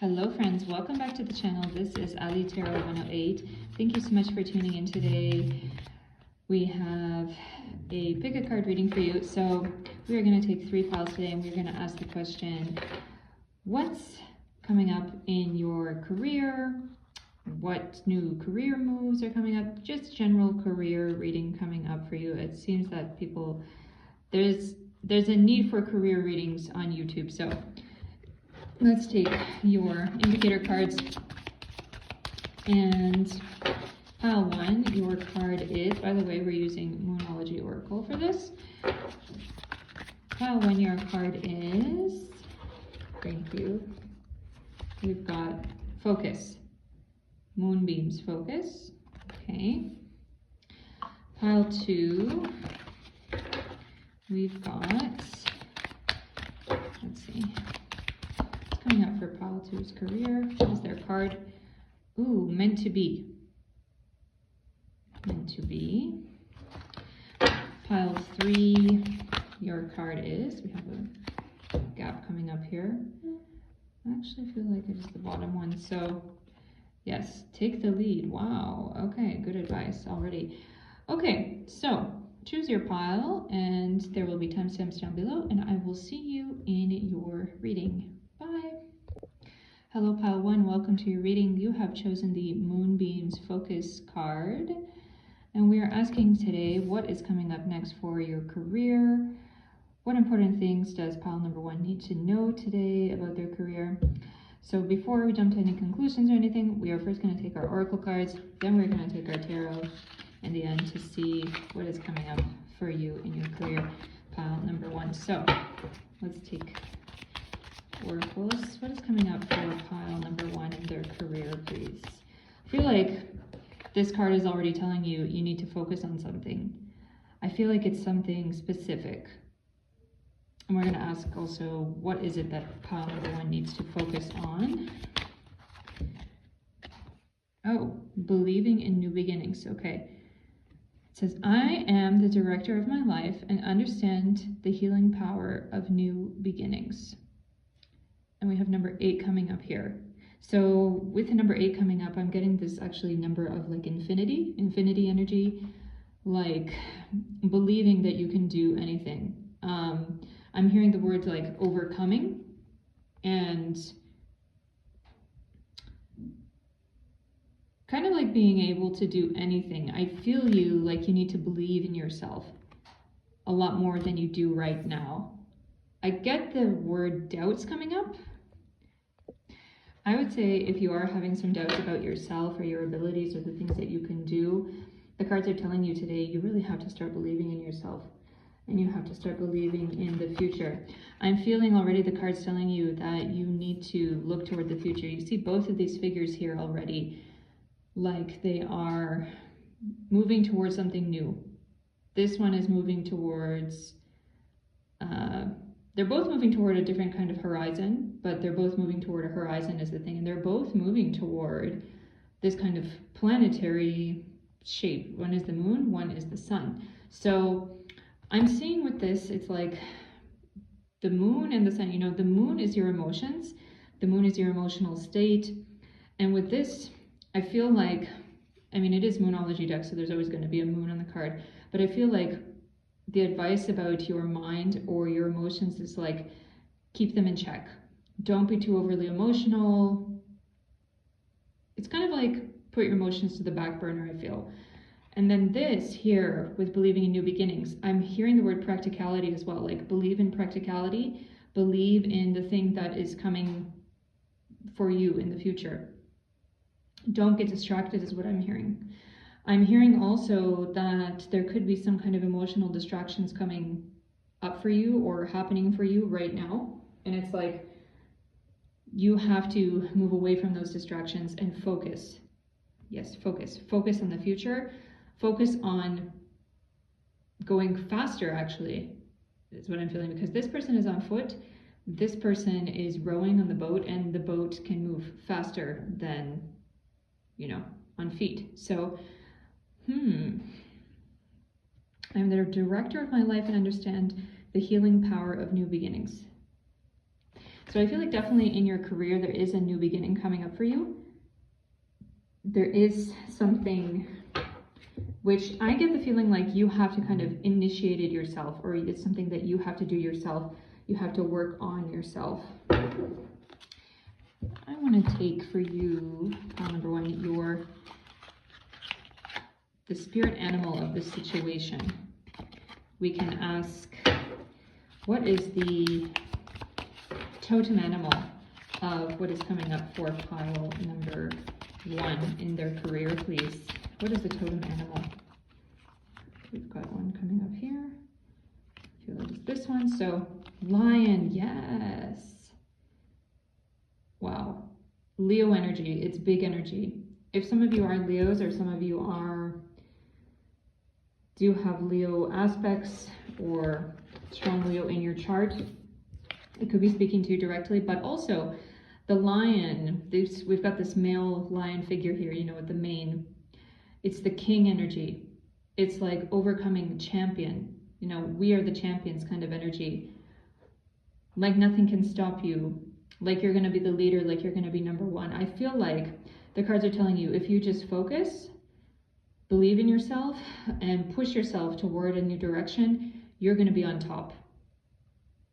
Hello friends, welcome back to the channel. This is Allie Tarot 108. Thank you so much for tuning in today. We have a pick a card reading for you. So we are going to take 3 piles today and we're going to ask the question, what's coming up in your career? What new career moves are coming up? Just general career reading coming up for you. It seems that there's a need for career readings on YouTube. So let's take your indicator cards, and pile 1, your card is, by the way, we're using Moonology Oracle for this. Pile 1, your card is, thank you, we've got focus, moonbeams, focus, okay. Pile 2, we've got, let's see, coming up for pile 2's career. What is their card? Ooh, meant to be. Meant to be. Pile 3, your card is, we have a gap coming up here. I actually feel like it is the bottom one. So yes, take the lead. Wow. Okay, good advice already. Okay, so choose your pile and there will be timestamps down below and I will see you in your reading. Bye. Hello pile 1, welcome to your reading. You have chosen the Moonbeams Focus card and we are asking today what is coming up next for your career. What important things does pile number 1 need to know today about their career? So before we jump to any conclusions or anything, we are first going to take our oracle cards, then we're going to take our tarot in the end to see what is coming up for you in your career, pile number 1. So let's take oracles. What is coming up for pile number 1 in their career, please? I feel like this card is already telling you you need to focus on something. I feel like it's something specific. And we're going to ask also, what is it that pile number 1 needs to focus on? Oh, believing in new beginnings. Okay. It says, I am the director of my life and understand the healing power of new beginnings. And we have number 8 coming up here. So with the number 8 coming up, I'm getting this actually number of like infinity energy, like believing that you can do anything. I'm hearing the words like overcoming and kind of like being able to do anything. I feel you like you need to believe in yourself a lot more than you do right now. I get the word doubts coming up. I would say if you are having some doubts about yourself or your abilities or the things that you can do, the cards are telling you today you really have to start believing in yourself and you have to start believing in the future. I'm feeling already the cards telling you that you need to look toward the future. You see both of these figures here already, like they are moving towards something new. This one is moving towards they're both moving toward a different kind of horizon, but they're both moving toward a horizon is the thing. And they're both moving toward this kind of planetary shape. One is the moon, one is the sun. So I'm seeing with this, it's like the moon and the sun, you know, the moon is your emotions. The moon is your emotional state. And with this, I feel like, I mean, it is Moonology deck, so there's always going to be a moon on the card. But I feel like the advice about your mind or your emotions is like, keep them in check. Don't be too overly emotional. It's kind of like put your emotions to the back burner, I feel. And then this here with believing in new beginnings, I'm hearing the word practicality as well, like believe in practicality, believe in the thing that is coming for you in the future. Don't get distracted is what I'm hearing. I'm hearing also that there could be some kind of emotional distractions coming up for you or happening for you right now. And it's like you have to move away from those distractions and focus. Yes, focus. Focus on the future. Focus on going faster, actually, is what I'm feeling. Because this person is on foot. This person is rowing on the boat and the boat can move faster than, you know, on feet. So I'm the director of my life and understand the healing power of new beginnings. So I feel like definitely in your career, there is a new beginning coming up for you. There is something which I get the feeling like you have to kind of initiate it yourself, or it's something that you have to do yourself. You have to work on yourself. I want to take for you, pile number 1, the spirit animal of this situation. We can ask, what is the totem animal of what is coming up for pile number 1 in their career, please? What is the totem animal? We've got one coming up here. I feel like it's this one. So lion, yes. Wow. Leo energy, it's big energy. If some of you are Leos, or some of you do have Leo aspects or strong Leo in your chart, it could be speaking to you directly. But also the lion, we've got this male lion figure here, you know, with the mane. It's the king energy. It's like overcoming the champion. You know, we are the champions kind of energy. Like nothing can stop you. Like you're going to be the leader, like you're going to be number 1. I feel like the cards are telling you, if you just focus, believe in yourself, and push yourself toward a new direction, you're going to be on top.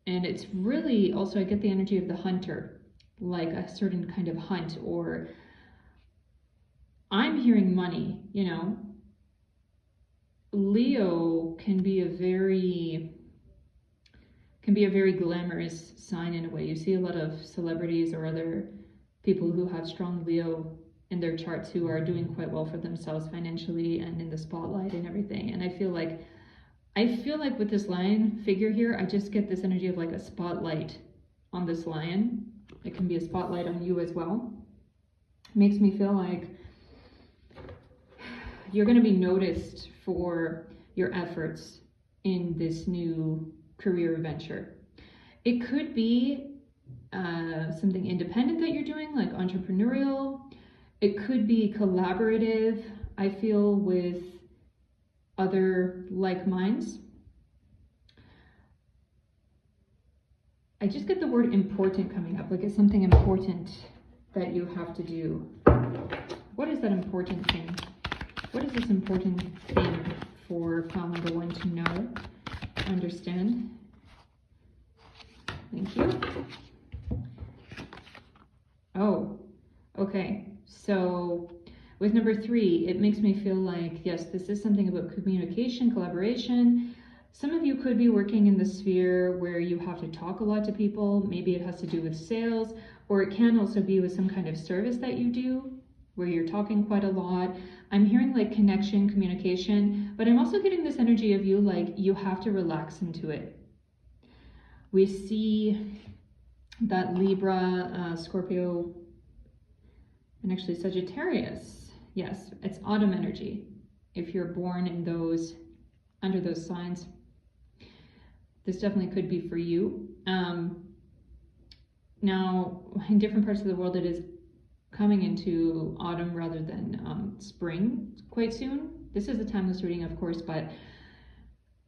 And it's really also, I get the energy of the hunter, like a certain kind of hunt, or I'm hearing money, you know. Leo can be a very glamorous sign in a way. You see a lot of celebrities or other people who have strong Leo in their charts who are doing quite well for themselves financially and in the spotlight and everything. And I feel like with this lion figure here, I just get this energy of like a spotlight on this lion. It can be a spotlight on you as well. It makes me feel like you're going to be noticed for your efforts in this new career venture. It could be something independent that you're doing, like entrepreneurial. It could be collaborative, I feel, with other like minds. I just get the word important coming up, like it's something important that you have to do. What is that important thing? What is this important thing for pile number 1 to know, understand? Thank you. Oh, okay. So with number 3, it makes me feel like, yes, this is something about communication, collaboration. Some of you could be working in the sphere where you have to talk a lot to people. Maybe it has to do with sales, or it can also be with some kind of service that you do where you're talking quite a lot. I'm hearing like connection, communication, but I'm also getting this energy of you like you have to relax into it. We see that Libra, Scorpio, and actually Sagittarius. Yes, it's autumn energy. If you're born in under those signs, this definitely could be for you. Now, in different parts of the world, it is coming into autumn rather than spring quite soon. This is a timeless reading, of course, but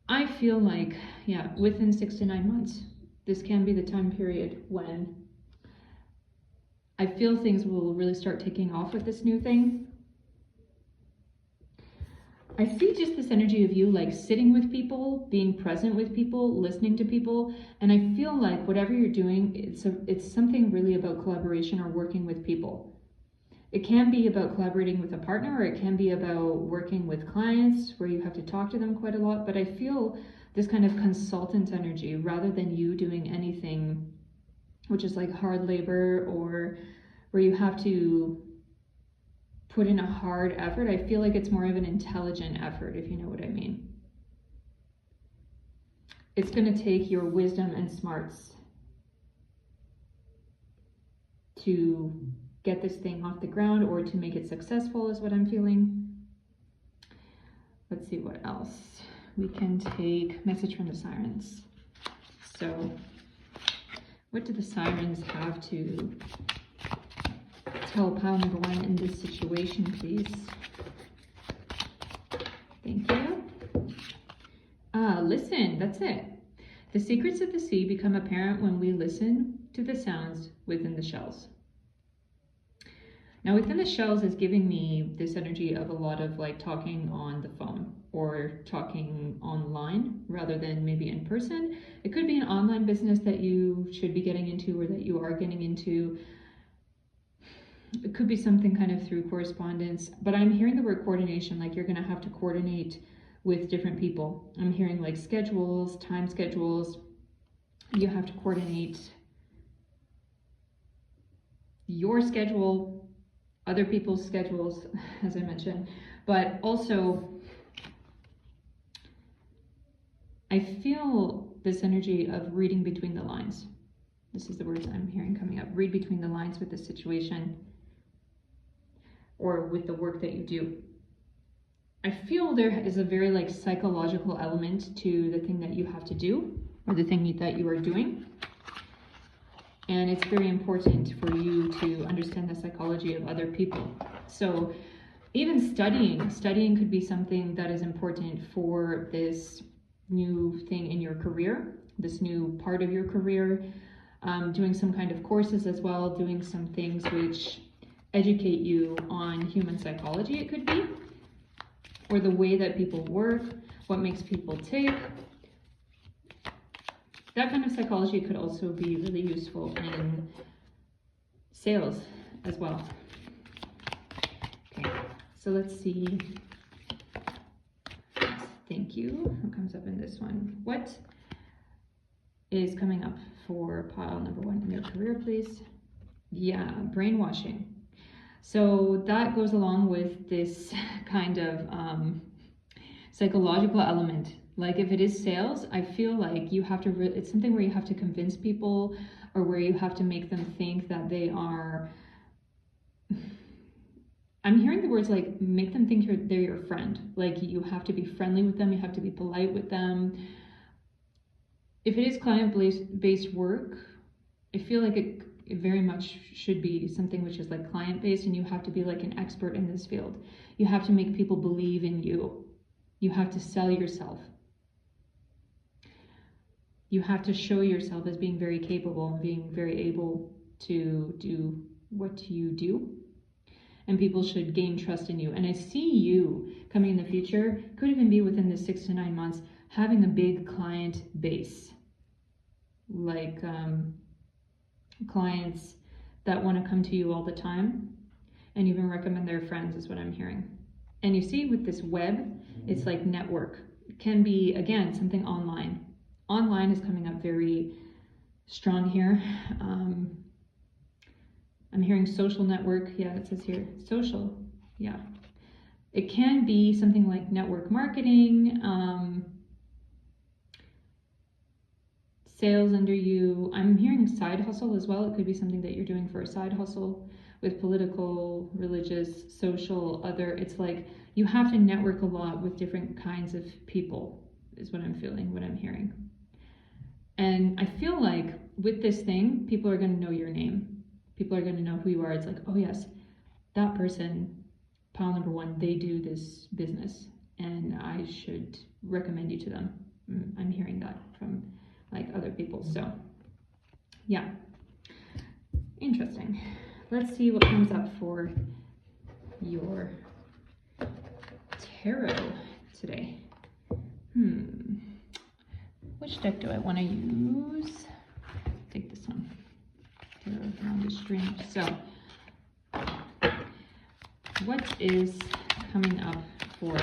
I feel like, yeah, within 6 to 9 months, this can be the time period when I feel things will really start taking off with this new thing. I see just this energy of you like sitting with people, being present with people, listening to people, and I feel like whatever you're doing, it's something really about collaboration or working with people. It can be about collaborating with a partner, or it can be about working with clients where you have to talk to them quite a lot, but I feel this kind of consultant energy rather than you doing anything which is like hard labor or where you have to put in a hard effort. I feel like it's more of an intelligent effort, if you know what I mean. It's going to take your wisdom and smarts to get this thing off the ground or to make it successful is what I'm feeling. Let's see what else. We can take message from the sirens. So what do the sirens have to tell pile number 1 in this situation, please? Thank you. Listen, that's it. The secrets of the sea become apparent when we listen to the sounds within the shells. Now within the shells is giving me this energy of a lot of like talking on the phone or talking online rather than maybe in person. It could be an online business that you should be getting into or that you are getting into. It could be something kind of through correspondence, but I'm hearing the word coordination, like you're gonna have to coordinate with different people. I'm hearing like schedules, time schedules. You have to coordinate your schedule, other people's schedules, as I mentioned, but also I feel this energy of reading between the lines. This is the words I'm hearing coming up. Read between the lines with the situation or with the work that you do. I feel there is a very like psychological element to the thing that you have to do or the thing that you are doing. And it's very important for you to understand the psychology of other people. So even studying could be something that is important for this new thing in your career, this new part of your career, doing some kind of courses as well, doing some things which educate you on human psychology, it could be, or the way that people work, what makes people tick. That kind of psychology could also be really useful in sales as well. Okay, so let's see. Thank you. What comes up in this one? What is coming up for pile number 1 in your career, please? Yeah, brainwashing. So that goes along with this kind of psychological element. Like if it is sales, I feel like you have to, it's something where you have to convince people or where you have to make them think that they are, I'm hearing the words like make them think they're your friend. Like you have to be friendly with them, you have to be polite with them. If it is client-based work, I feel like it very much should be something which is like client-based, and you have to be like an expert in this field. You have to make people believe in you. You have to sell yourself. You have to show yourself as being very capable and being very able to do what you do. And people should gain trust in you. And I see you coming in the future, could even be within the 6 to 9 months, having a big client base. Like clients that want to come to you all the time and even recommend their friends is what I'm hearing. And you see with this web, it's like network. It can be, again, something online. Online is coming up very strong here. I'm hearing social network. Yeah, it says here, social. Yeah. It can be something like network marketing, sales under you. I'm hearing side hustle as well. It could be something that you're doing for a side hustle with political, religious, social, other. It's like you have to network a lot with different kinds of people is what I'm feeling, what I'm hearing. And I feel like with this thing, people are going to know your name. People are going to know who you are. It's like, oh yes, that person, pile number 1, they do this business and I should recommend you to them. I'm hearing that from like other people. So yeah, interesting. Let's see what comes up for your tarot today. Which deck do I want to use? Take this one. Tarot around the stream. So, what is coming up for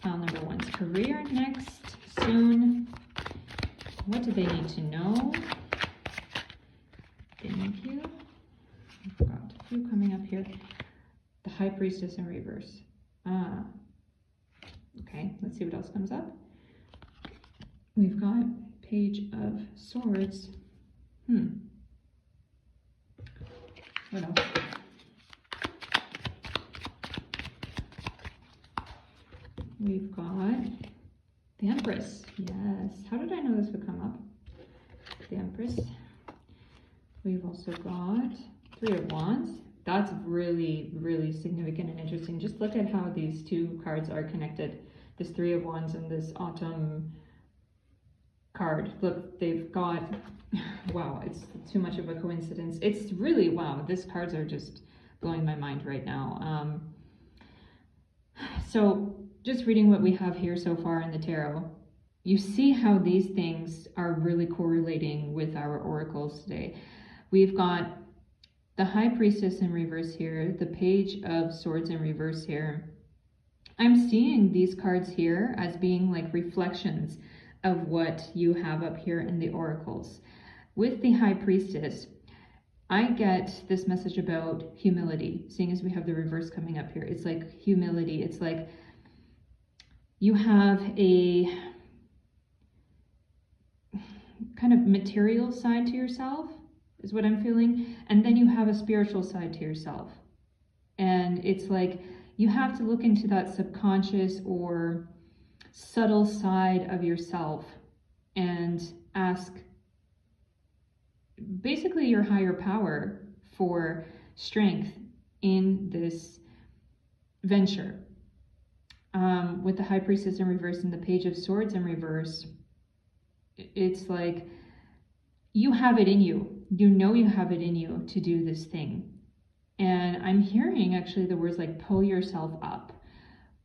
pile number 1's career next, soon? What do they need to know? Thank you. I've got a few coming up here. The High Priestess in reverse. Okay, let's see what else comes up. We've got Page of Swords. What else? We've got the Empress. Yes. How did I know this would come up? The Empress. We've also got 3 of Wands. That's really, really significant and interesting. Just look at how these 2 cards are connected. This 3 of Wands and this Autumn card. Look, they've got Wow, it's too much of a coincidence. It's really, wow, these cards are just blowing my mind right now. So just reading what we have here so far in the tarot, you see how these things are really correlating with our oracles today. We've got the High Priestess in reverse here, the Page of Swords in reverse here. I'm seeing these cards here as being like reflections of what you have up here in the oracles. With the High Priestess, I get this message about humility, seeing as we have the reverse coming up here. It's like humility. It's like you have a kind of material side to yourself, is what I'm feeling. And then you have a spiritual side to yourself. And it's like you have to look into that subconscious or subtle side of yourself and ask basically your higher power for strength in this venture. With the High Priestess in reverse and the Page of Swords in reverse, it's like you have it in you. You know you have it in you to do this thing. And I'm hearing actually the words like pull yourself up.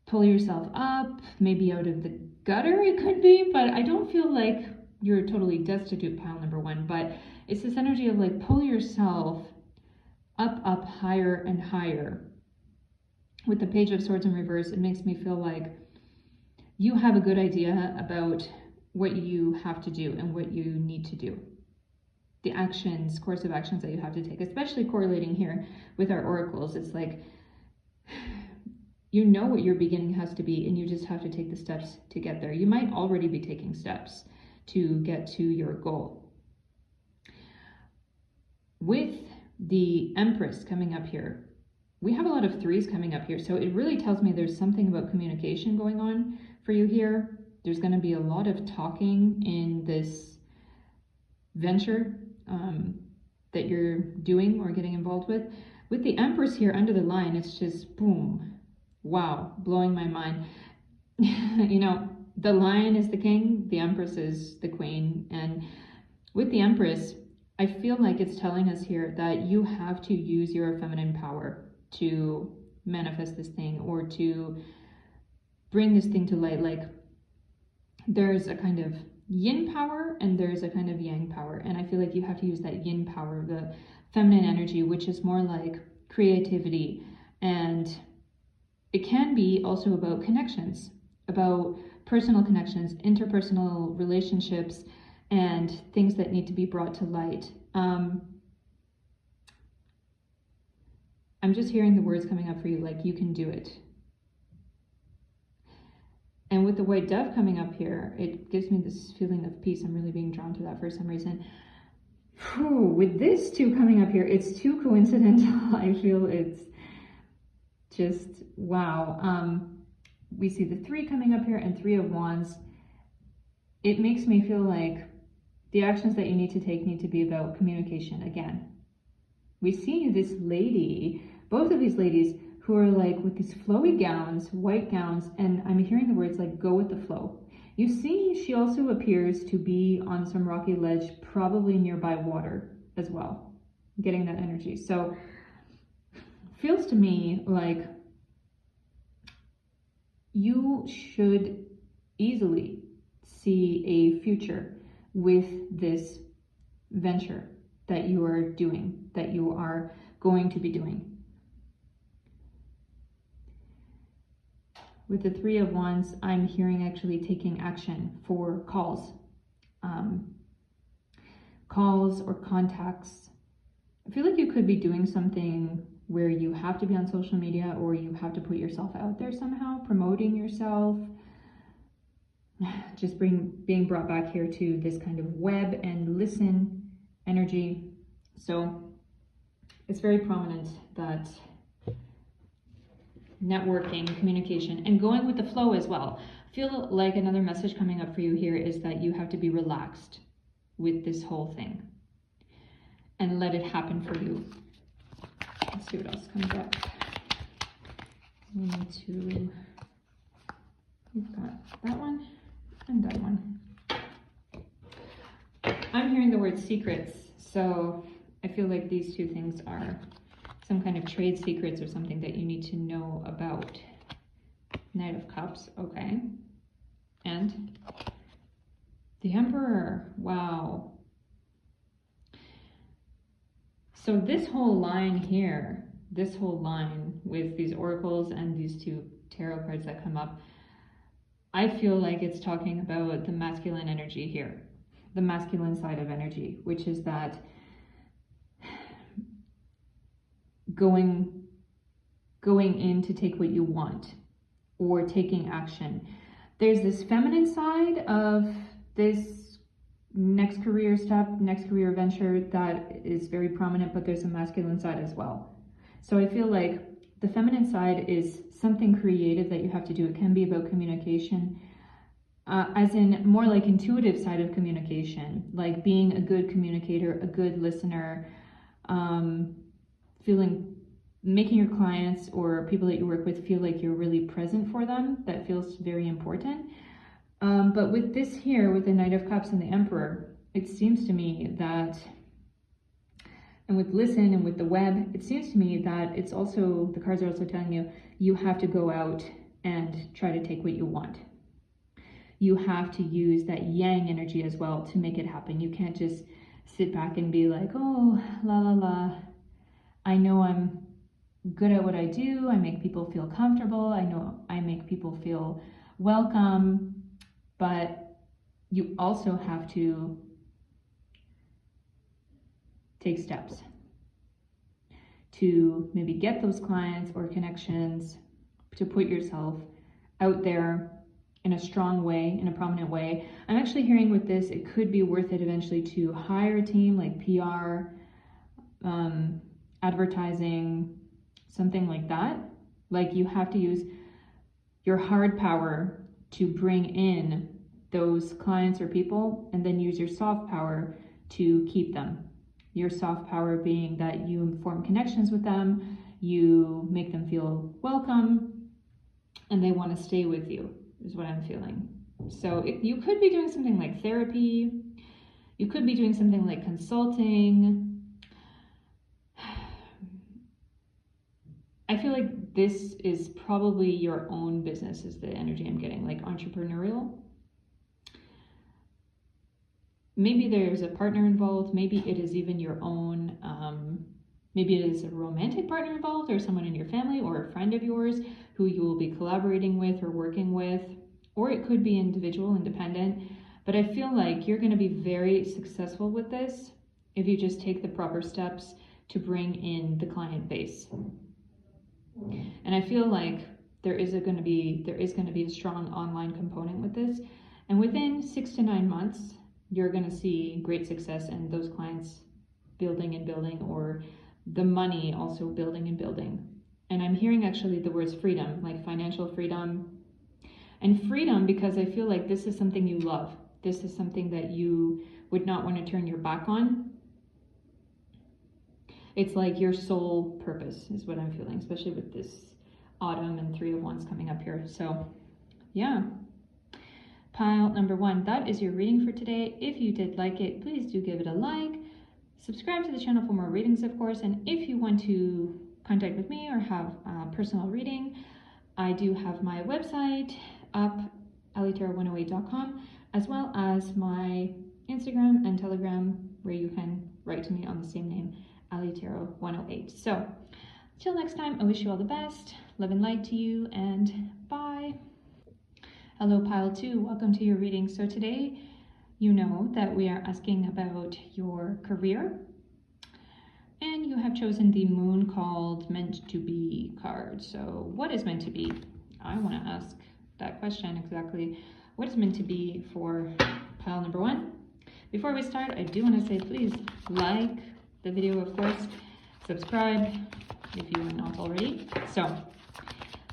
Pull yourself up, maybe out of the gutter it could be, but I don't feel like you're totally destitute, pile number one. But it's this energy of like pull yourself up, higher and higher. With the Page of Swords in reverse, it makes me feel like you have a good idea about what you have to do and what you need to do. The actions, course of actions that you have to take, especially correlating here with our oracles. It's like, you know what your beginning has to be and you just have to take the steps to get there. You might already be taking steps to get to your goal. With the Empress coming up here, we have a lot of threes coming up here. So it really tells me there's something about communication going on for you here. There's going to be a lot of talking in this venture that you're doing or getting involved with. With the Empress here under the line, it's just boom. Wow, blowing my mind. You know, the Lion is the king, the Empress is the queen. And with the Empress, I feel like it's telling us here that you have to use your feminine power to manifest this thing or to bring this thing to light. Like there's a kind of yin power and there's a kind of yang power. And I feel like you have to use that yin power, the feminine energy, which is more like creativity. And it can be also about connections, about personal connections, interpersonal relationships, and things that need to be brought to light. I'm just hearing the words coming up for you, like you can do it. And with the White Dove coming up here, it gives me this feeling of peace. I'm really being drawn to that for some reason. Whew, with this two coming up here, it's too coincidental. I feel it's just, wow. We see the 3 coming up here and 3 of Wands. It makes me feel like the actions that you need to take need to be about communication again. We see this lady, both of these ladies, who are like with these flowy gowns, white gowns, and I'm hearing the words like go with the flow. You see, she also appears to be on some rocky ledge, probably nearby water as well, getting that energy. So feels to me like you should easily see a future with this venture that you are doing, that you are going to be doing. With the 3 of Wands, I'm hearing actually taking action for calls. Calls or contacts. I feel like you could be doing something where you have to be on social media or you have to put yourself out there somehow, promoting yourself. Just being brought back here to this kind of web and listen energy. So it's very prominent that networking, communication, and going with the flow as well. I feel like another message coming up for you here is that you have to be relaxed with this whole thing and let it happen for you. Let's see what else comes up. We've got that one and that one. I'm hearing the word secrets. So I feel like these two things are some kind of trade secrets or something that you need to know about. Knight of Cups, okay. And the Emperor, wow. So this whole line here, this whole line with these oracles and these two tarot cards that come up, I feel like it's talking about the masculine energy here, the masculine side of energy, which is that going in to take what you want or taking action. There's this feminine side of this next career step, next career venture that is very prominent, but there's a masculine side as well. So I feel like the feminine side is something creative that you have to do. It can be about communication, as in more like intuitive side of communication, like being a good communicator, a good listener, making your clients or people that you work with feel like you're really present for them. That feels very important. But with this here, with the Knight of Cups and the Emperor, it seems to me that, and with Listen and with the Web, it seems to me that it's also, the cards are also telling you, you have to go out and try to take what you want. You have to use that yang energy as well to make it happen. You can't just sit back and be like, oh, la la la, I know I'm good at what I do. I make people feel comfortable. I know I make people feel welcome. But you also have to take steps to maybe get those clients or connections, to put yourself out there in a strong way, in a prominent way. I'm actually hearing with this, it could be worth it eventually to hire a team like PR, advertising, something like that. Like you have to use your hard power to bring in those clients or people, and then use your soft power to keep them. Your soft power being that you form connections with them, you make them feel welcome, and they want to stay with you, is what I'm feeling. So you could be doing something like therapy, you could be doing something like consulting. I feel like this is probably your own business is the energy I'm getting, like entrepreneurial. Maybe there's a partner involved, maybe it is even your own, maybe it is a romantic partner involved or someone in your family or a friend of yours who you will be collaborating with or working with, or it could be individual, independent. But I feel like you're going to be very successful with this if you just take the proper steps to bring in the client base. And I feel like there is going to be a strong online component with this, and within 6 to 9 months you're going to see great success and those clients building and building, or the money also building and building. And I'm hearing actually the words freedom, like financial freedom and freedom, because I feel like this is something you love. This is something that you would not want to turn your back on. It's like your sole purpose is what I'm feeling, especially with this autumn and 3 of Wands coming up here. So yeah, pile number 1, that is your reading for today. If you did like it, please do give it a like. Subscribe to the channel for more readings, of course. And if you want to contact with me or have a personal reading, I do have my website up, allietarot108.com, as well as my Instagram and Telegram, where you can write to me on the same name, Allie Tarot 108. So till next time, I wish you all the best. Love and light to you, and bye. Hello, pile 2. Welcome to your reading. So today, you know that we are asking about your career, and you have chosen the Moon called Meant to Be card. So what is meant to be? I want to ask that question exactly. What is meant to be for pile number 1? Before we start, I do want to say please like the video, of course, subscribe if you are not already. So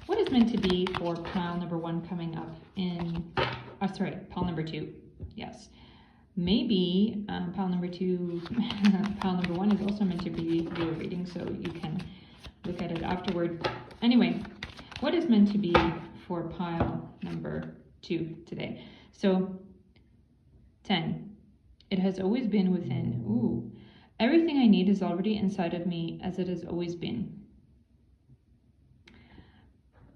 what is meant to be for pile number 1 coming up in, pile number 2, yes. Maybe pile number 2, pile number 1 is also meant to be your reading, so you can look at it afterward. Anyway, what is meant to be for pile number 2 today? So 10, It has always been within. Ooh. Everything I need is already inside of me as it has always been.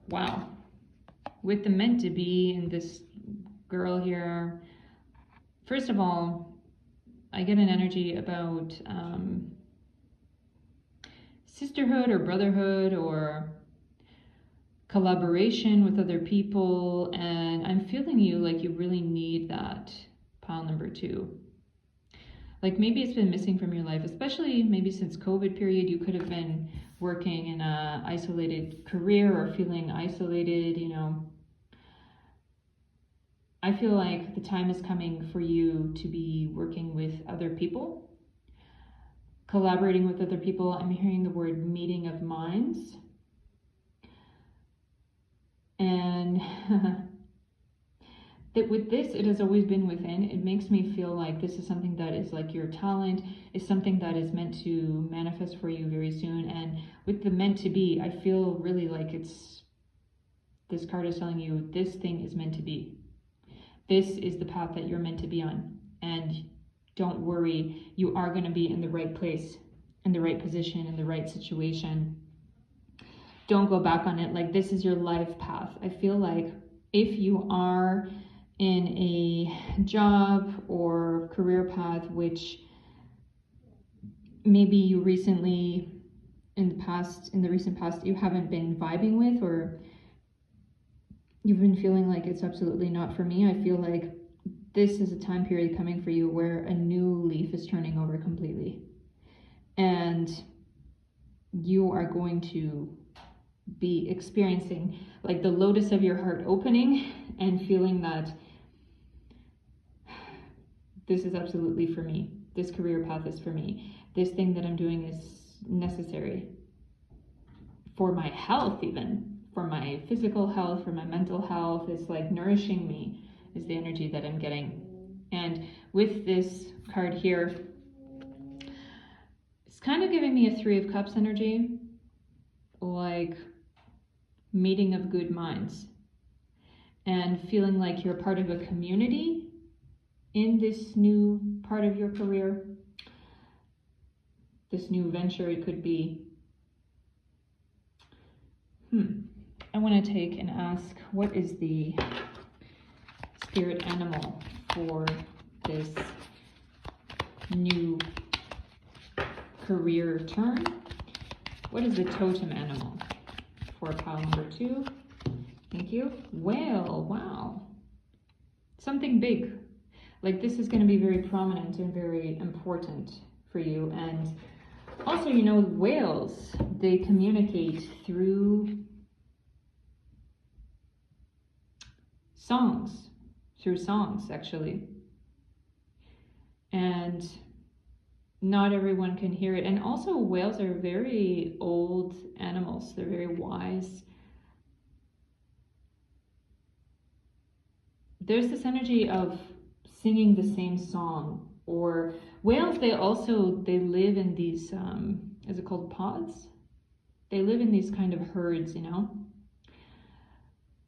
Wow. With the meant to be and this girl here, first of all, I get an energy about sisterhood or brotherhood or collaboration with other people, and I'm feeling you like you really need that, pile number 2. Like maybe it's been missing from your life, especially maybe since COVID period. You could have been working in a isolated career or feeling isolated, you know. I feel like the time is coming for you to be working with other people, collaborating with other people. I'm hearing the word meeting of minds. And that with this, it has always been within. It makes me feel like this is something that is like your talent, is something that is meant to manifest for you very soon. And with the meant to be, I feel really like it's, this card is telling you this thing is meant to be. This is the path that you're meant to be on. And don't worry, you are going to be in the right place, in the right position, in the right situation. Don't go back on it. Like this is your life path. I feel like if you are in a job or career path which maybe you recently in the recent past you haven't been vibing with, or you've been feeling like it's absolutely not for me, I feel like this is a time period coming for you where a new leaf is turning over completely, and you are going to be experiencing like the lotus of your heart opening and feeling that this is absolutely for me. This career path is for me. This thing that I'm doing is necessary for my health, even for my physical health, for my mental health. It's like nourishing me is the energy that I'm getting. And with this card here, it's kind of giving me a 3 of Cups energy, like meeting of good minds and feeling like you're part of a community in this new part of your career, this new venture. It could be. I want to take and ask, what is the spirit animal for this new career turn? What is the totem animal for pile number 2? Thank you. Whale. Wow. Something big. Like this is going to be very prominent and very important for you. And also, you know, whales, they communicate through songs, actually. And not everyone can hear it. And also whales are very old animals. They're very wise. There's this energy of singing the same song. Or whales, they live in these, is it called pods? They live in these kind of herds, you know?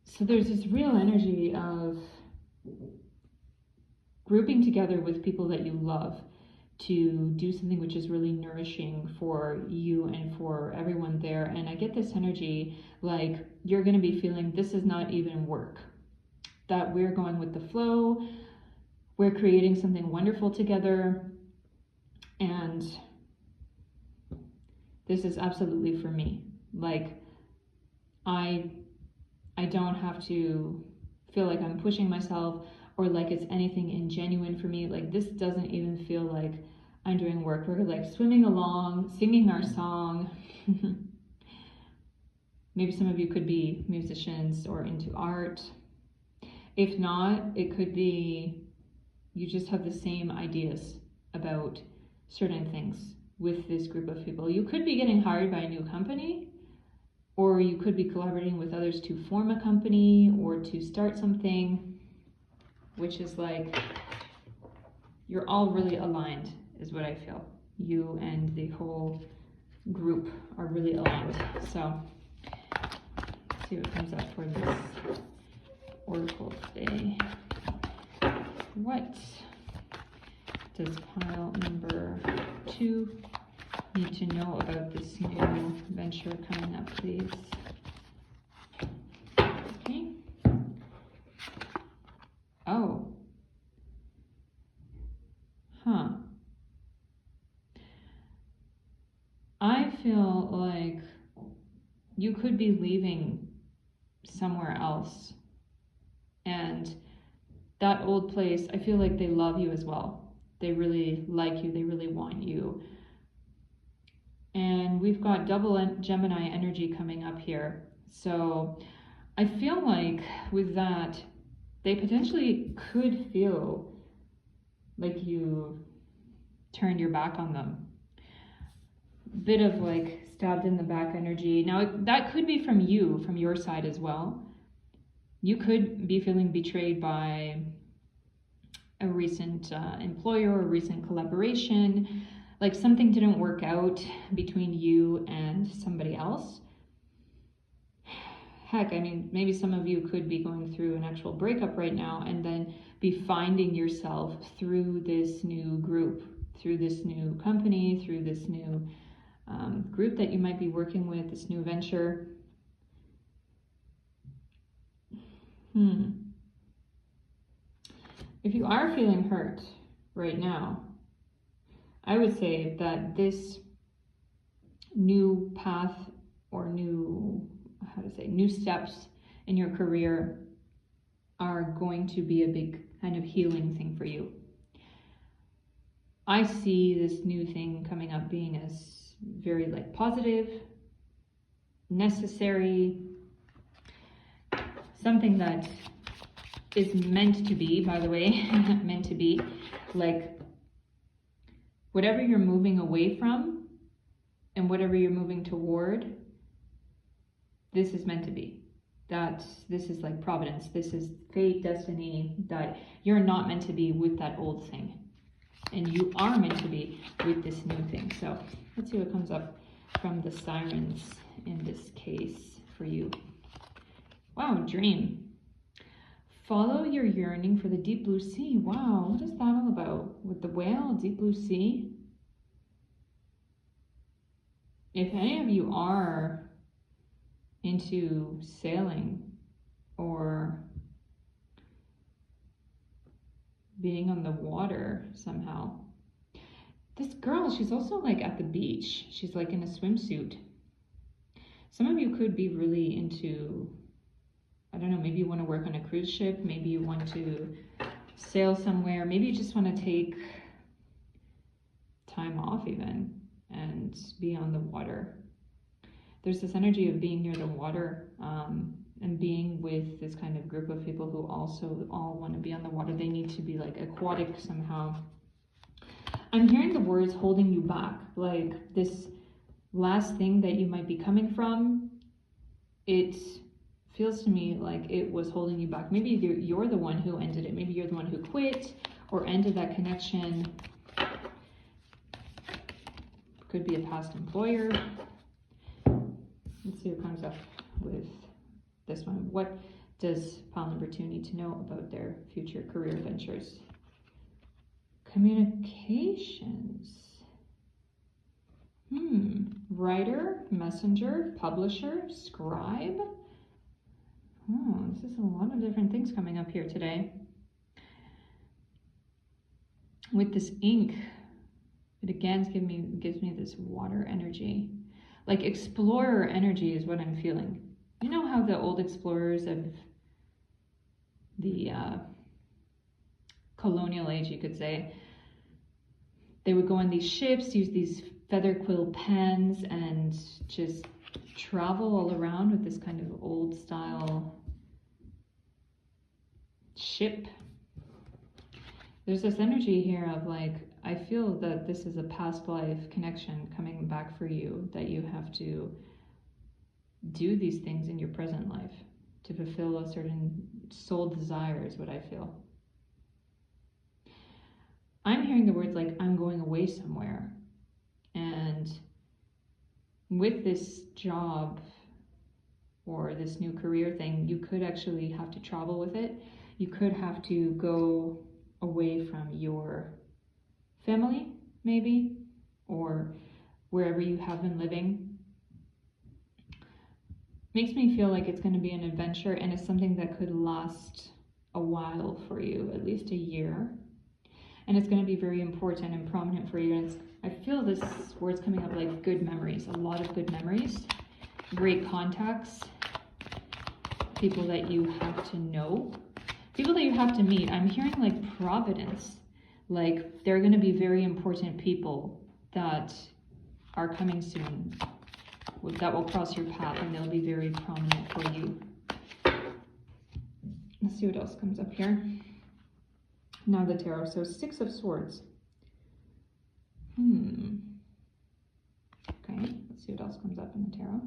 So there's this real energy of grouping together with people that you love to do something which is really nourishing for you and for everyone there. And I get this energy like you're going to be feeling this is not even work, that we're going with the flow, we're creating something wonderful together, and this is absolutely for me. Like I don't have to feel like I'm pushing myself or like it's anything ingenuine for me. Like this doesn't even feel like I'm doing work. We're like swimming along, singing our song. Maybe some of you could be musicians or into art. If not, it could be you just have the same ideas about certain things with this group of people. You could be getting hired by a new company, or you could be collaborating with others to form a company or to start something, which is like, you're all really aligned, is what I feel. You and the whole group are really aligned. So, let's see what comes up for this oracle today. What does pile number 2 need to know about this new venture coming up, please? Okay. Oh. Huh. I feel like you could be leaving somewhere else, and that old place, I feel like they love you as well. They really like you, they really want you. And we've got double Gemini energy coming up here. So I feel like with that, they potentially could feel like you turned your back on them. Bit of like stabbed in the back energy. Now that could be from you, from your side as well. You could be feeling betrayed by a recent employer or a recent collaboration. Like something didn't work out between you and somebody else. Heck, I mean, maybe some of you could be going through an actual breakup right now and then be finding yourself through this new group, through this new company, through this new group that you might be working with, this new venture. If you are feeling hurt right now, I would say that this new path or new steps in your career are going to be a big kind of healing thing for you. I see this new thing coming up being as very like positive, necessary, something that is meant to be, by the way, meant to be, like whatever you're moving away from and whatever you're moving toward, this is meant to be. This is like providence. This is fate, destiny, that you're not meant to be with that old thing. And you are meant to be with this new thing. So let's see what comes up from the sirens in this case for you. Wow, dream. Follow your yearning for the deep blue sea. Wow, what is that all about? With the whale, deep blue sea? If any of you are into sailing or being on the water somehow, this girl, she's also like at the beach. She's like in a swimsuit. Some of you could be really into, I don't know, maybe you want to work on a cruise ship, maybe you want to sail somewhere, maybe you just want to take time off even and be on the water. There's this energy of being near the water and being with this kind of group of people who also all want to be on the water. They need to be like aquatic somehow. I'm hearing the words holding you back, like this last thing that you might be coming from, it feels to me like it was holding you back. Maybe you're the one who ended it. Maybe you're the one who quit or ended that connection. Could be a past employer. Let's see what comes up with this one. What does pile number 2 need to know about their future career ventures? Communications. Writer, messenger, publisher, scribe. Oh, this is a lot of different things coming up here today. With this ink, it again gives me this water energy. Like explorer energy is what I'm feeling. You know how the old explorers of the colonial age, you could say, they would go on these ships, use these feather quill pens, and just travel all around with this kind of old style ship. There's this energy here of like, I feel that this is a past life connection coming back for you, that you have to do these things in your present life to fulfill a certain soul desire is what I feel. I'm hearing the words like, I'm going away somewhere. And with this job or this new career thing, you could actually have to travel with it. You could have to go away from your family, maybe, or wherever you have been living. Makes me feel like it's going to be an adventure, and it's something that could last a while for you, at least a year. And it's going to be very important and prominent for you. And I feel this word's coming up like good memories, a lot of good memories, great contacts, people that you have to know, people that you have to meet. I'm hearing like providence, like they're going to be very important people that are coming soon, that will cross your path, and they'll be very prominent for you. Let's see what else comes up here. Now the tarot. So 6 of Swords. Okay, let's see what else comes up in the tarot.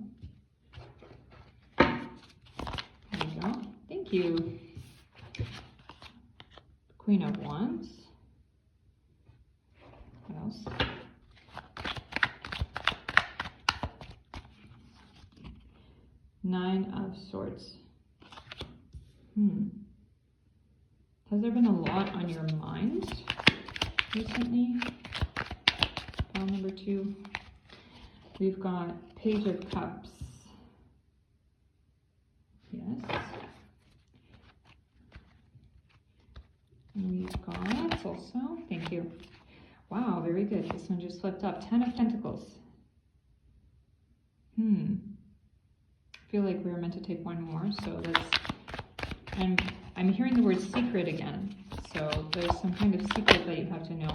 There we go. Thank you. Queen of Wands. What else? Nine of Swords. Has there been a lot on your mind recently? Pile number 2. We've got Page of Cups. Yes. We've got also, thank you. Wow, very good. This one just flipped up. 10 of Pentacles. I feel like we were meant to take one more, so let's, and I'm hearing the word secret again. So there's some kind of secret that you have to know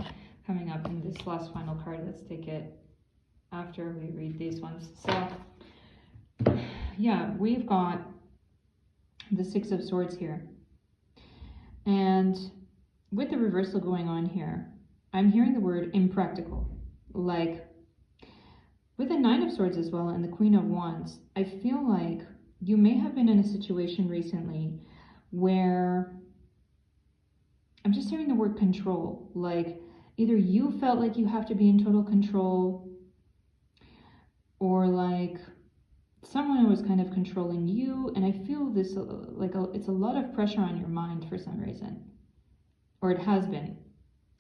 coming up in this last final card. Let's take it after we read these ones. So yeah, we've got the 6 of Swords here. And with the reversal going on here, I'm hearing the word impractical. Like with the 9 of Swords as well and the Queen of Wands, I feel like you may have been in a situation recently where I'm just hearing the word control. Like either you felt like you have to be in total control, or like someone was kind of controlling you. And I feel this like it's a lot of pressure on your mind for some reason, or it has been,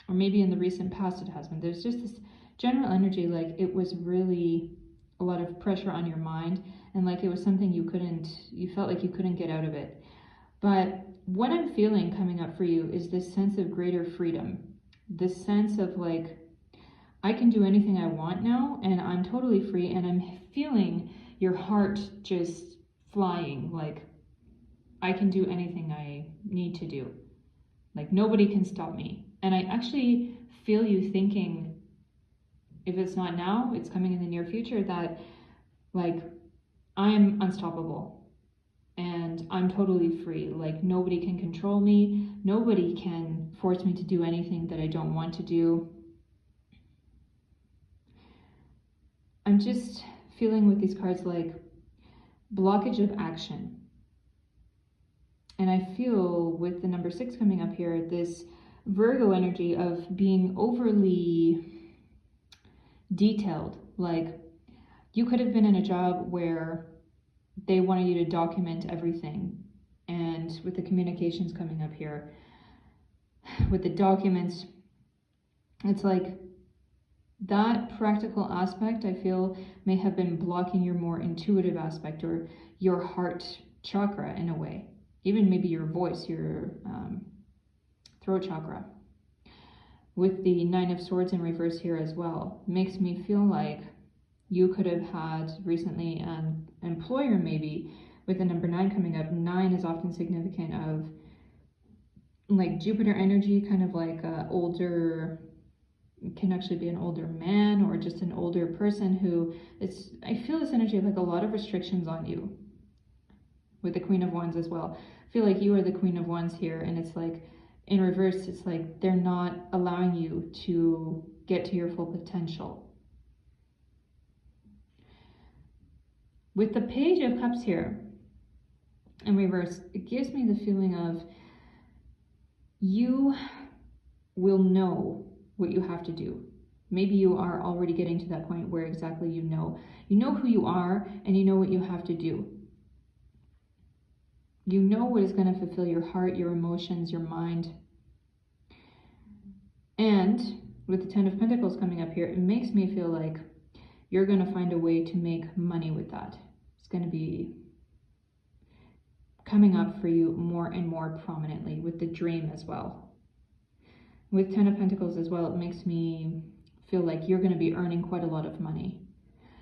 or maybe in the recent past it has been. There's just this general energy like it was really a lot of pressure on your mind, and like it was something you felt like you couldn't get out of it. But what I'm feeling coming up for you is this sense of greater freedom, this sense of like, I can do anything I want now, and I'm totally free, and I'm feeling your heart just flying, like I can do anything I need to do. Like nobody can stop me. And I actually feel you thinking, if it's not now, it's coming in the near future, that like I'm unstoppable and I'm totally free. Like nobody can control me. Nobody can force me to do anything that I don't want to do. I'm just feeling with these cards like blockage of action. And I feel with the number 6 coming up here, this Virgo energy of being overly detailed. Like you could have been in a job where they wanted you to document everything, and with the communications coming up here with the documents, it's like that practical aspect I feel may have been blocking your more intuitive aspect, or your heart chakra in a way, even maybe your voice, your throat chakra. With the 9 of Swords in reverse here as well, makes me feel like you could have had recently an employer, maybe with the number 9 coming up. 9 is often significant of like Jupiter energy, kind of like older, can actually be an older man or just an older person who is, I feel this energy of like a lot of restrictions on you. With the Queen of Wands as well, I feel like you are the Queen of Wands here, and it's like in reverse, it's like they're not allowing you to get to your full potential. With the Page of Cups here in reverse, it gives me the feeling of you will know what you have to do. Maybe you are already getting to that point where exactly you know who you are, and you know what you have to do. You know what is going to fulfill your heart, your emotions, your mind. And with the Ten of Pentacles coming up here, it makes me feel like you're going to find a way to make money with that. It's going to be coming up for you more and more prominently with the dream as well. With Ten of Pentacles as well, it makes me feel like you're going to be earning quite a lot of money.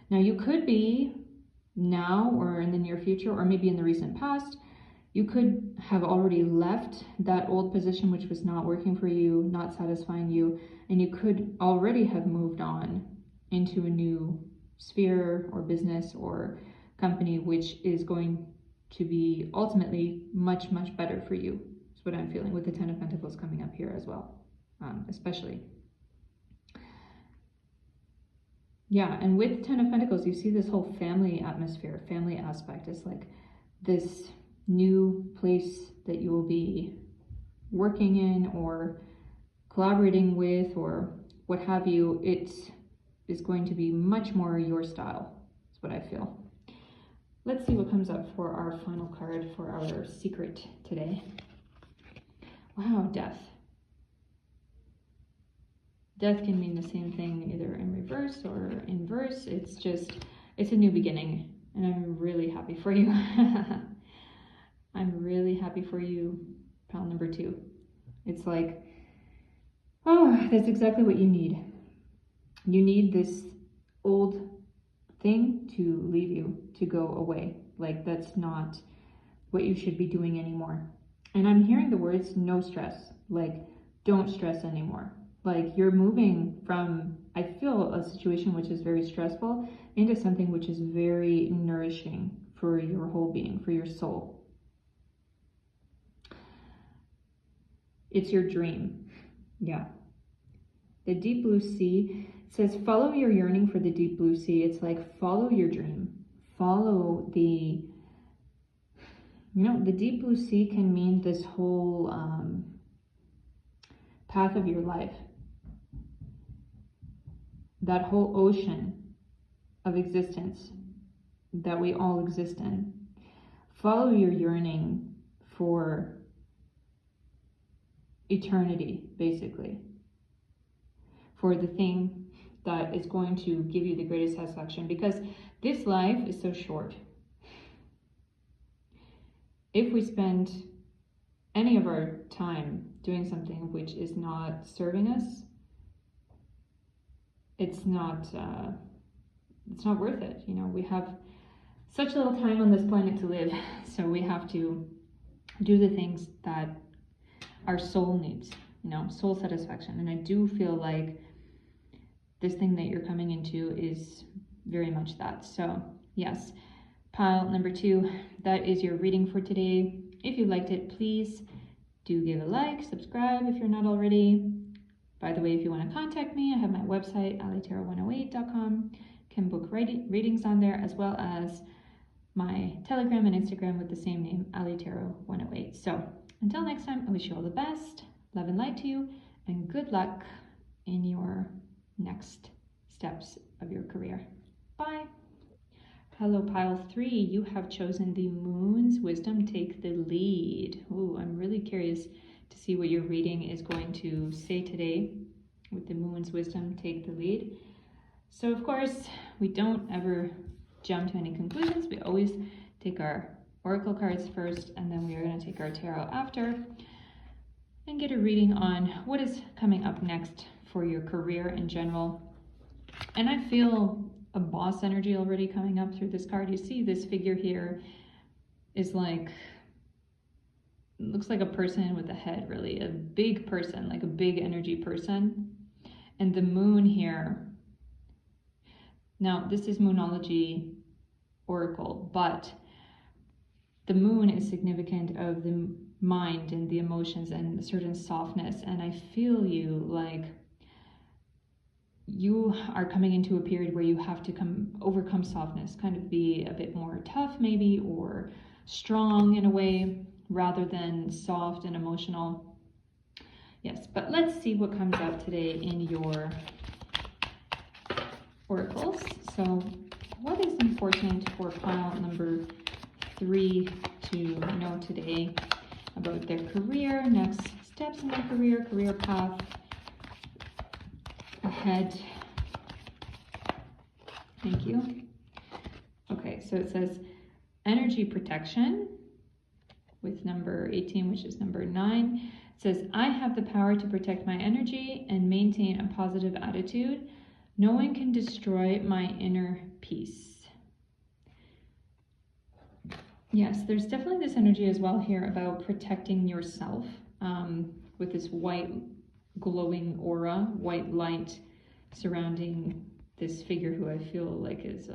Now, you could be now or in the near future, or maybe in the recent past, you could have already left that old position which was not working for you, not satisfying you, and you could already have moved on into a new sphere or business or company which is going to be ultimately much, much better for you. That's what I'm feeling with the Ten of Pentacles coming up here as well, especially. Yeah, and with Ten of Pentacles, you see this whole family atmosphere, family aspect. It's like this new place that you will be working in or collaborating with or what have you. It is going to be much more your style. That's what I feel. Let's see what comes up for our final card for our secret today. Wow, Death. Death can mean the same thing either in reverse or inverse. It's just, it's a new beginning, and I'm really happy for you. I'm really happy for you, pile number 2. It's like, oh, that's exactly what you need. You need this old thing to leave you, to go away. Like, that's not what you should be doing anymore. And I'm hearing the words no stress, like don't stress anymore. Like, you're moving from, I feel, a situation which is very stressful into something which is very nourishing for your whole being, for your soul. It's your dream. Yeah. The deep blue sea says, follow your yearning for the deep blue sea. It's like, follow your dream. Follow the, the deep blue sea can mean this whole path of your life. That whole ocean of existence that we all exist in. Follow your yearning for eternity, basically. For the thing that is going to give you the greatest satisfaction, because this life is so short. If we spend any of our time doing something which is not serving us, it's not worth it. We have such little time on this planet to live, so we have to do the things that our soul needs, soul satisfaction. And I do feel like this thing that you're coming into is very much that. So yes, pile number 2, that is your reading for today. If you liked it, please do give a like, subscribe if you're not already. By the way, if you want to contact me, I have my website, allietarot108.com. Can book readings on there, as well as my Telegram and Instagram with the same name, Allie Tarot 108. So until next time, I wish you all the best, love and light to you, and good luck in your next steps of your career. Bye. Hello, pile 3. You have chosen the Moon's Wisdom, Take the Lead. Ooh, I'm really curious to see what your reading is going to say today with the Moon's Wisdom, Take the Lead. So, of course, we don't ever jump to any conclusions. We always take our oracle cards first, and then we are going to take our tarot after and get a reading on what is coming up next for your career in general. And I feel a boss energy already coming up through this card. You see this figure here is like, looks like a person with a head, really, a big person, like a big energy person. And the moon here, now this is Moonology Oracle, but the moon is significant of the mind and the emotions and a certain softness. And I feel you like you are coming into a period where you have to overcome softness, kind of be a bit more tough maybe, or strong in a way, rather than soft and emotional. Yes, but let's see what comes up today in your oracles. So what is important for pile number 3 to know today about their career, next steps in their career path? ahead. Thank you. Okay, so it says energy protection with number 18, which is number 9. It says, I have the power to protect my energy and maintain a positive attitude. No one can destroy my inner peace. Yes, there's definitely this energy as well here about protecting yourself with this white glowing aura, white light surrounding this figure who I feel like is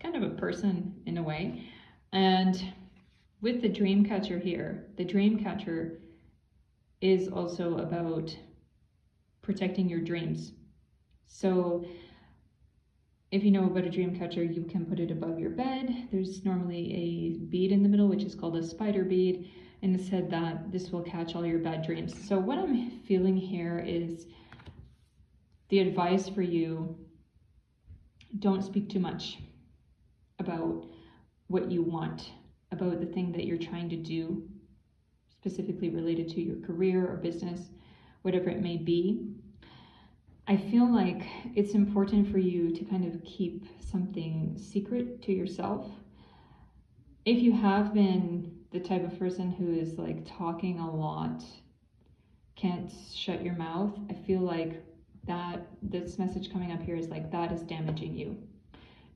kind of a person in a way. And with the dream catcher here, the dream catcher is also about protecting your dreams. So if you know about a dream catcher, you can put it above your bed. There's normally a bead in the middle, which is called a spider bead, and it said that this will catch all your bad dreams. So what I'm feeling here is the advice for you: don't speak too much about what you want, about the thing that you're trying to do, specifically related to your career or business, whatever it may be. I feel like it's important for you to kind of keep something secret to yourself. If you have been the type of person who is like talking a lot, can't shut your mouth, I feel like that this message coming up here is like that is damaging you.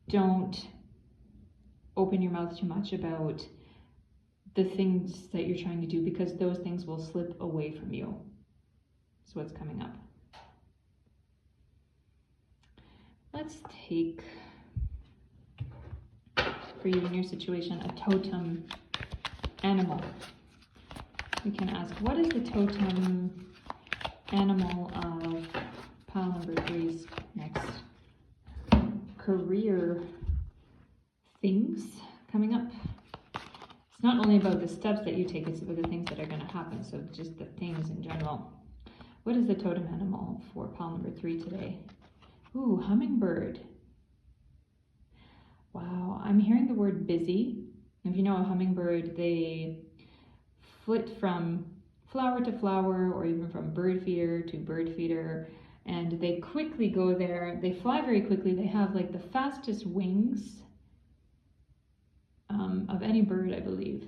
Don't open your mouth too much about the things that you're trying to do, because those things will slip away from you. That's what's coming up. Let's take, for you in your situation, a totem animal. We can ask, what is the totem animal of pile number 3's next career things coming up? It's not only about the steps that you take, it's about the things that are going to happen. So just the things in general. What is the totem animal for pile number 3 today? Ooh, hummingbird. Wow, I'm hearing the word busy. If you know a hummingbird, they flit from flower to flower, or even from bird feeder to bird feeder, and they quickly go there. They fly very quickly. They have like the fastest wings of any bird, I believe.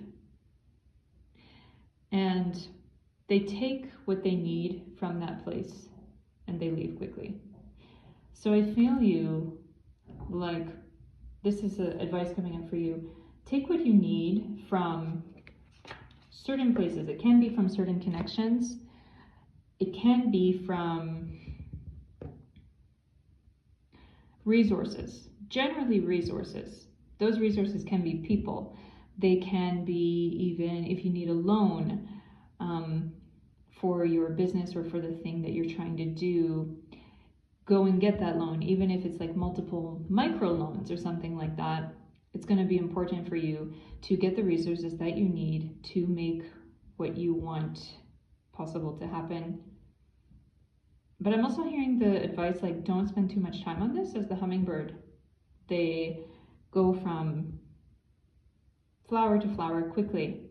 And they take what they need from that place and they leave quickly. So I feel you, like, this is advice coming up for you. Take what you need from certain places. It can be from certain connections. It can be from resources, generally resources. Those resources can be people. They can be even if you need a loan for your business or for the thing that you're trying to do. Go and get that loan, even if it's like multiple micro loans or something like that. It's going to be important for you to get the resources that you need to make what you want possible to happen. But I'm also hearing the advice, like, don't spend too much time on this. As the hummingbird, they go from flower to flower quickly,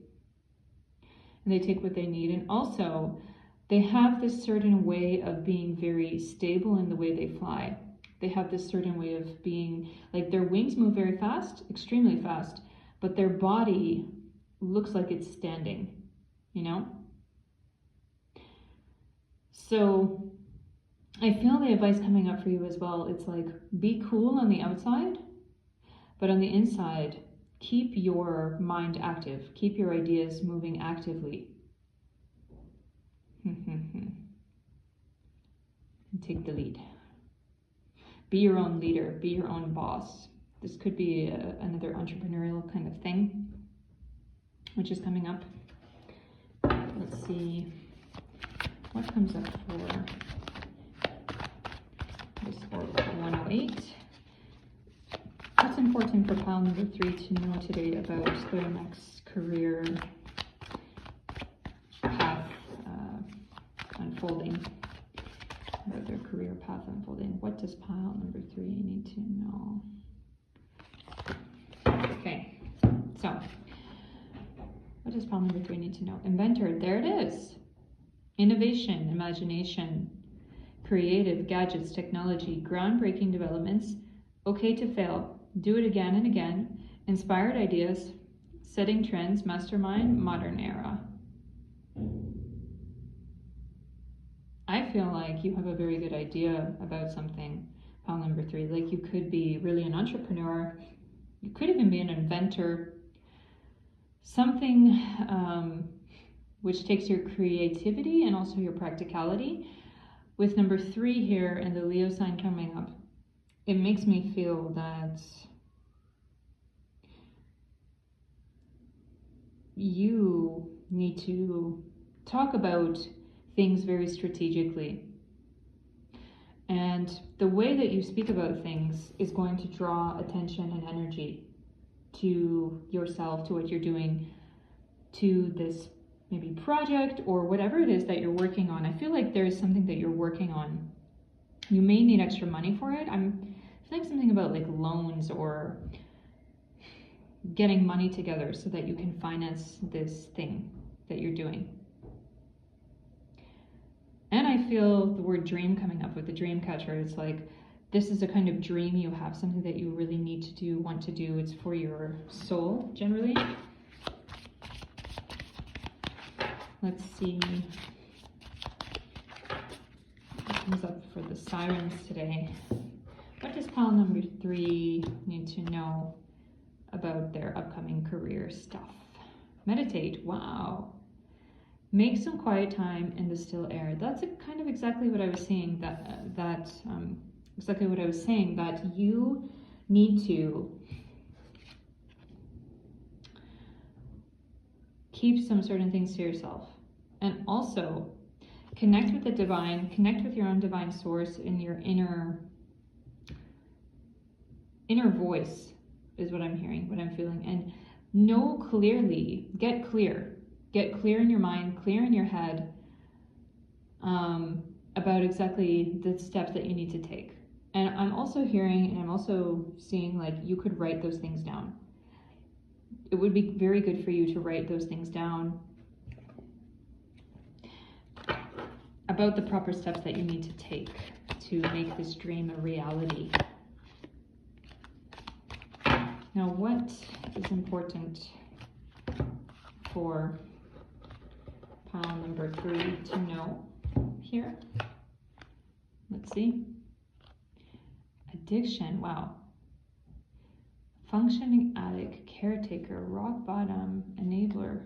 and they take what they need. And also, they have this certain way of being very stable in the way they fly. They have this certain way of being, like, their wings move very fast, extremely fast, but their body looks like it's standing, you know? So I feel the advice coming up for you as well. It's like, be cool on the outside, but on the inside, keep your mind active. Keep your ideas moving actively. And take the lead. Be your own leader. Be your own boss. This could be another entrepreneurial kind of thing, which is coming up. Let's see what comes up for this Oracle 108. What's important for pile number 3 to know today about their next career path unfolding? About their career path unfolding. What does pile number 3 need to know? Okay, so what does pile number 3 need to know? Inventor, there it is. Innovation, imagination. creative, gadgets, technology, groundbreaking developments, okay to fail, do it again and again, inspired ideas, setting trends, mastermind, modern era. I feel like you have a very good idea about something, pile number 3. Like you could be really an entrepreneur. You could even be an inventor. Something which takes your creativity and also your practicality. With number 3 here and the Leo sign coming up, it makes me feel that you need to talk about things very strategically. And the way that you speak about things is going to draw attention and energy to yourself, to what you're doing, to this maybe project or whatever it is that you're working on. I feel like there is something that you're working on. You may need extra money for it. I'm feeling something about like loans or getting money together so that you can finance this thing that you're doing. And I feel the word dream coming up with the dream catcher. It's like, this is a kind of dream you have, something that you really need to do, want to do. It's for your soul, generally. Let's see what comes up for the sirens today. What does pile number 3 need to know about their upcoming career stuff? Meditate. Wow. Make some quiet time in the still air. That's kind of exactly what I was saying. Exactly what I was saying. That you need to keep some certain things to yourself, and also connect with the divine. Connect with your own divine source in your inner voice. Is what I'm hearing, what I'm feeling, and know clearly. Get clear. Get clear in your mind, clear in your head about exactly the steps that you need to take. And I'm also hearing and I'm also seeing like you could write those things down. It would be very good for you to write those things down about the proper steps that you need to take to make this dream a reality. Now, what is important for pile number 3 to know here? Let's see. Addiction, wow. Functioning addict, caretaker, rock bottom, enabler.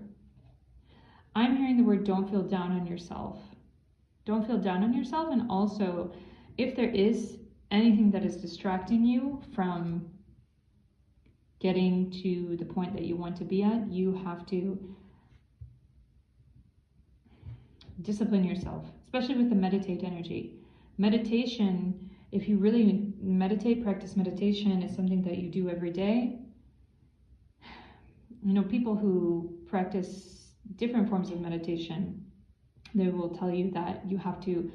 I'm hearing the word don't feel down on yourself. Don't feel down on yourself. And also, if there is anything that is distracting you from getting to the point that you want to be at, you have to discipline yourself, especially with the meditate energy. Meditation, if you really meditate, practice meditation, is something that you do every day. You know, people who practice different forms of meditation, they will tell you that you have to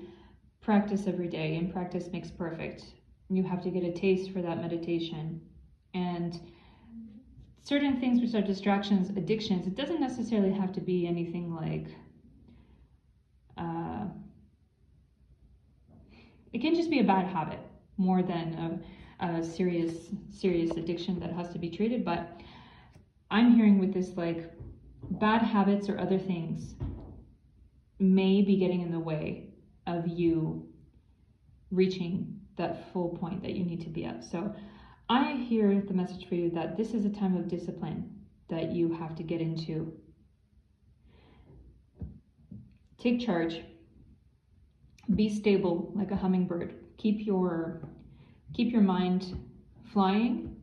practice every day, and practice makes perfect. You have to get a taste for that meditation. And certain things which are distractions, addictions, it doesn't necessarily have to be anything like, it can just be a bad habit more than a serious addiction that has to be treated. But I'm hearing with this, like, bad habits or other things may be getting in the way of you reaching that full point that you need to be at. So I hear the message for you that this is a time of discipline that you have to get into. Take charge. Be stable like a hummingbird. Keep your mind flying,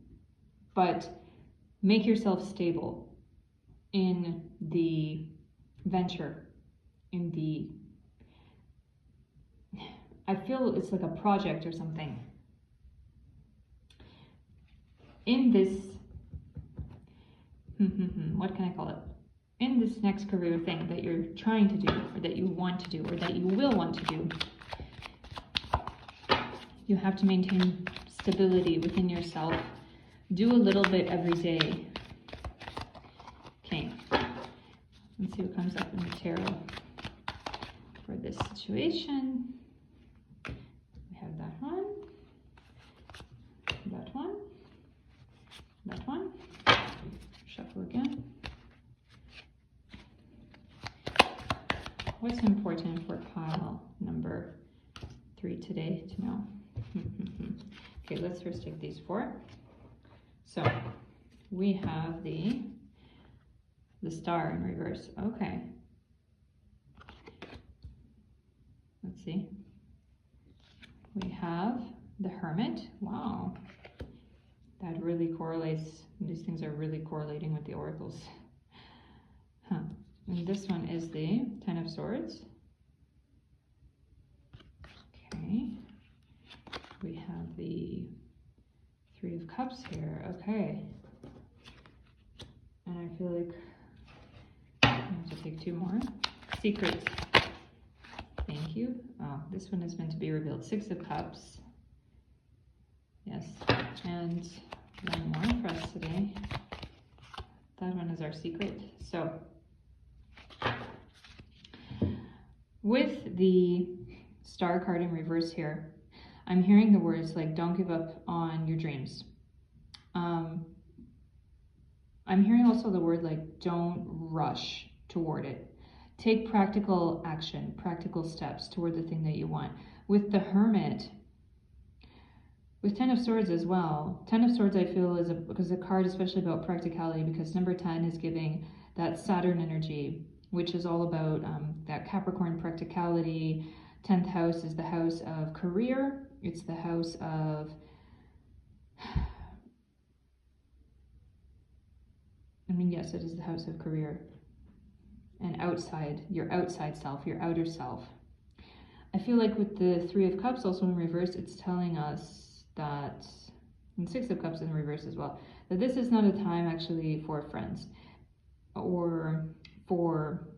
but make yourself stable in the venture, in the, I feel it's like a project or something. In this, what can I call it? In this next career thing that you're trying to do, or that you want to do, or that you will want to do, you have to maintain stability within yourself. Do a little bit every day. Okay, let's see what comes up in the tarot for this situation. What's important for pile number 3 today to know? Okay, let's first take these 4. So we have the star in reverse. Okay. Let's see. We have the hermit. Wow. That really correlates. These things are really correlating with the oracles. Huh. And this one is the 10 of Swords. Okay. We have the 3 of Cups here. Okay. And I feel like I have to take 2 more. Secrets. Thank you. Oh, this one is meant to be revealed. 6 of Cups. Yes. And one more for us today. That one is our secret. So, with the star card in reverse here, I'm hearing the words like, don't give up on your dreams. I'm hearing also the word like, don't rush toward it. Take practical action, practical steps toward the thing that you want. With the Hermit, with 10 of Swords as well, 10 of Swords I feel is a card especially about practicality, because number 10 is giving that Saturn energy, which is all about that Capricorn practicality. 10th house is the house of career. It's the house of yes, it is the house of career and outside, your outside self, your outer self. I feel like with the 3 of Cups also in reverse, it's telling us that, and 6 of Cups in reverse as well, that this is not a time actually for friends or for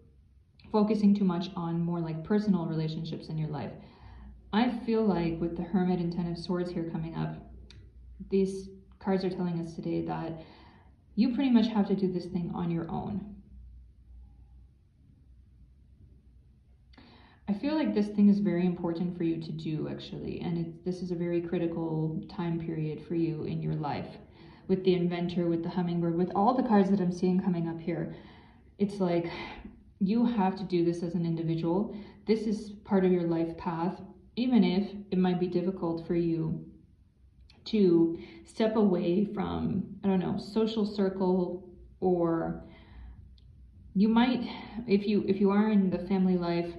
focusing too much on more like personal relationships in your life. I feel like with the Hermit and 10 of Swords here coming up, these cards are telling us today that you pretty much have to do this thing on your own. I feel like this thing is very important for you to do, actually, and this is a very critical time period for you in your life. With the Inventor, with the Hummingbird, with all the cards that I'm seeing coming up here, it's like you have to do this as an individual. This is part of your life path, even if it might be difficult for you to step away from, I don't know, social circle, or you might, if you are in the family life,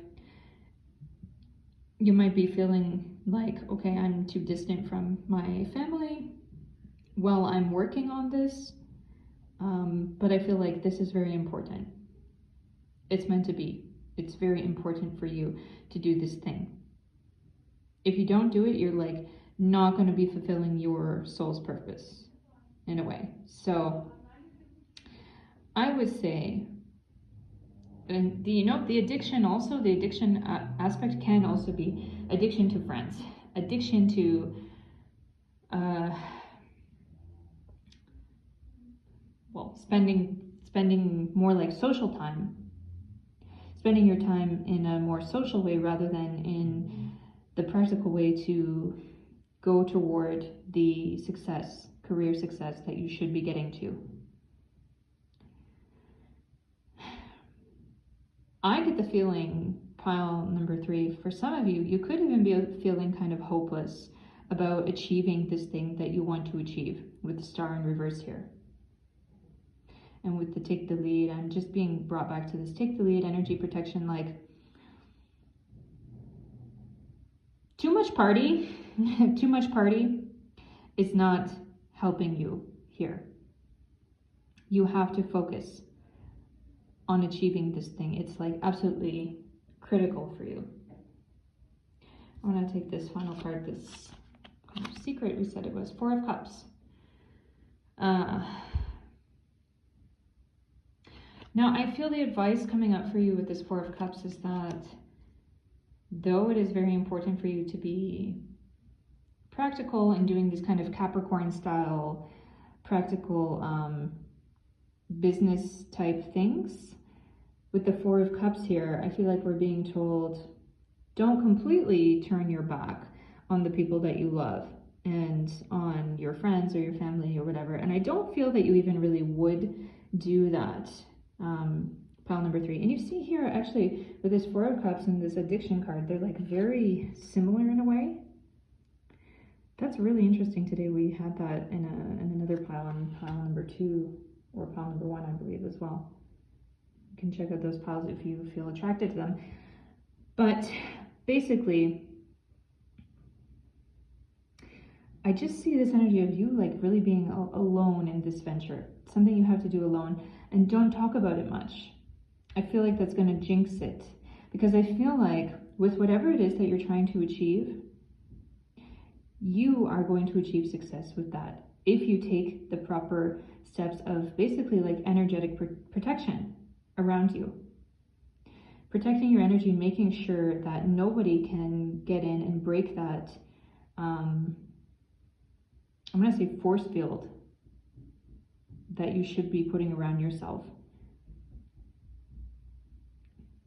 you might be feeling like, okay, I'm too distant from my family while I'm working on this, but I feel like this is very important. It's meant to be. It's very important for you to do this thing. If you don't do it, you're like not going to be fulfilling your soul's purpose in a way. So I would say, and the addiction also, the addiction aspect can also be addiction to friends, addiction to spending more like social time, spending your time in a more social way rather than in the practical way to go toward the success, career success that you should be getting to. I get the feeling, pile number 3, for some of you, you could even be feeling kind of hopeless about achieving this thing that you want to achieve with the star in reverse here. And with the take the lead, I'm just being brought back to this take the lead, energy protection, like too much party, too much party is not helping you here. You have to focus on achieving this thing. It's like absolutely critical for you. I'm going to take this final card, this secret, we said it was 4 of Cups. Now, I feel the advice coming up for you with this 4 of Cups is that though it is very important for you to be practical and doing these kind of Capricorn style, practical business type things, with the 4 of Cups here, I feel like we're being told, don't completely turn your back on the people that you love and on your friends or your family or whatever. And I don't feel that you even really would do that. pile number 3. And you see here, actually, with this Four of Cups and this addiction card, they're like very similar in a way. That's really interesting today. We had that in another pile, on pile number 2 or pile number 1, I believe, as well. You can check out those piles if you feel attracted to them. But basically, I just see this energy of you like really being alone in this venture. Something you have to do alone, and don't talk about it much. I feel like that's going to jinx it, because I feel like with whatever it is that you're trying to achieve, you are going to achieve success with that if you take the proper steps of basically like energetic protection around you. Protecting your energy, making sure that nobody can get in and break that, I'm going to say force field that you should be putting around yourself.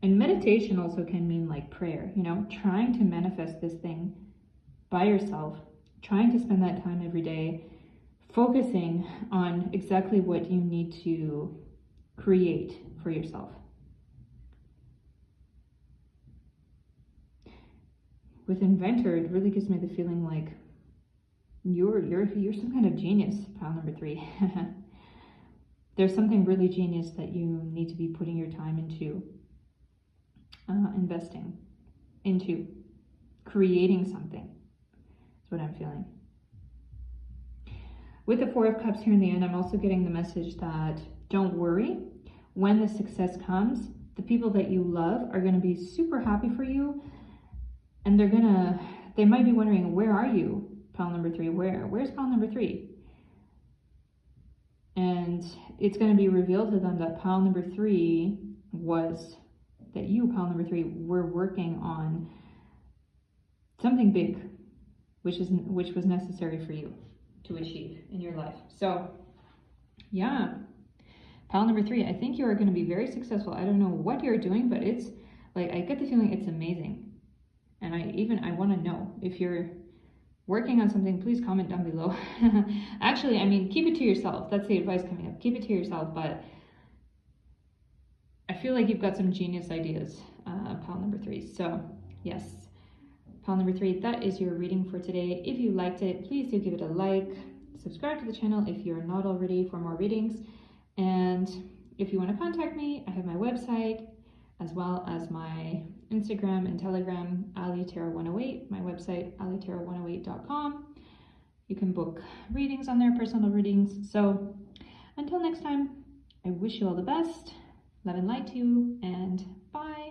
And meditation also can mean like prayer, you know, trying to manifest this thing by yourself, trying to spend that time every day, focusing on exactly what you need to create for yourself. With Inventor, it really gives me the feeling like you're some kind of genius, pile number 3. There's something really genius that you need to be putting your time into, investing into, creating something. That's what I'm feeling. With the Four of Cups here in the end, I'm also getting the message that don't worry. When the success comes, the people that you love are going to be super happy for you, and they might be wondering, where are you, pile number 3? Where's pile number 3? And it's going to be revealed to them that pile number 3 that you, pile number 3, were working on something big, which was necessary for you to achieve in your life. So yeah, pile number 3, I think you are going to be very successful. I don't know what you're doing, but it's like, I get the feeling it's amazing. And I want to know if you're working on something. Please comment down below. Actually, I mean, keep it to yourself. That's the advice coming up. Keep it to yourself, but I feel like you've got some genius ideas, pile number 3. So yes, pile number 3, that is your reading for today. If you liked it, please do give it a like. Subscribe to the channel if you're not already for more readings. And if you want to contact me, I have my website, as well as my Instagram and Telegram, Allie Tarot 108, my website, allietarot108.com. You can book readings on there, personal readings. So until next time, I wish you all the best. Love and light to you, and bye.